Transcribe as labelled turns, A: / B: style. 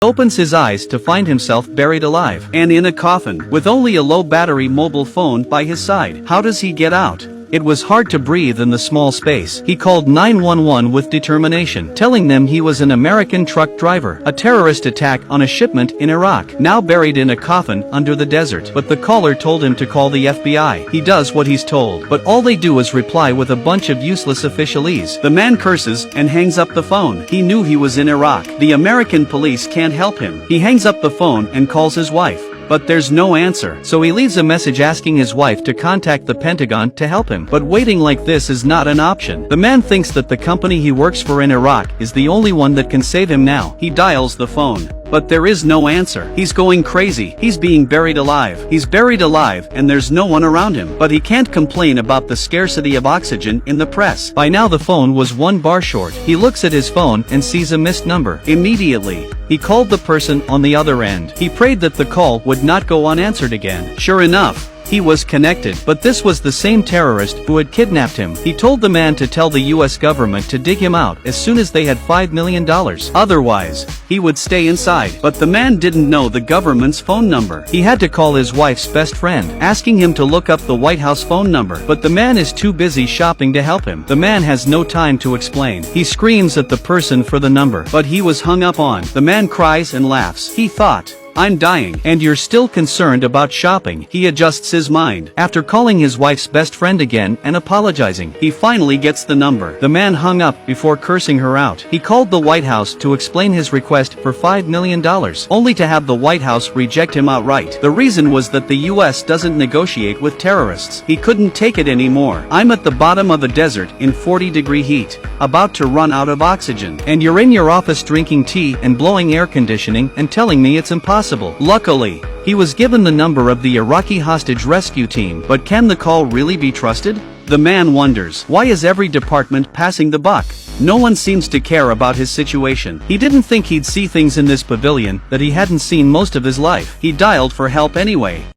A: Opens his eyes to find himself buried alive and in a coffin with only a low-battery mobile phone by his side. How does he get out? It was hard to breathe in the small space. He called 911 with determination, telling them he was an American truck driver. A terrorist attack on a shipment in Iraq, now buried in a coffin under the desert. But the caller told him to call the FBI. He does what he's told, but all they do is reply with a bunch of useless officialese. The man curses and hangs up the phone. He knew he was in Iraq. The American police can't help him. He hangs up the phone and calls his wife. But there's no answer, so he leaves a message asking his wife to contact the Pentagon to help him. But waiting like this is not an option. The man thinks that the company he works for in Iraq is the only one that can save him now. He dials the phone, but there is no answer. He's going crazy. He's being buried alive. He's buried alive and there's no one around him. But he can't complain about the scarcity of oxygen in the press. By now the phone was 1 bar short. He looks at his phone and sees a missed number. Immediately, he called the person on the other end. He prayed that the call would not go unanswered again. Sure enough, he was connected, but this was the same terrorist who had kidnapped him. He told the man to tell the US government to dig him out as soon as they had $5 million. Otherwise, he would stay inside. But the man didn't know the government's phone number. He had to call his wife's best friend, asking him to look up the White House phone number. But the man is too busy shopping to help him. The man has no time to explain. He screams at the person for the number, but he was hung up on. The man cries and laughs. He thought, "I'm dying, and you're still concerned about shopping." He adjusts his mind. After calling his wife's best friend again and apologizing, he finally gets the number. The man hung up before cursing her out. He called the White House to explain his request for $5 million, only to have the White House reject him outright. The reason was that the US doesn't negotiate with terrorists. He couldn't take it anymore. "I'm at the bottom of a desert in 40-degree heat, about to run out of oxygen, and you're in your office drinking tea and blowing air conditioning and telling me it's impossible." Luckily, he was given the number of the Iraqi hostage rescue team, but can the call really be trusted? The man wonders, why is every department passing the buck? No one seems to care about his situation. He didn't think he'd see things in this pavilion that he hadn't seen most of his life. He dialed for help anyway.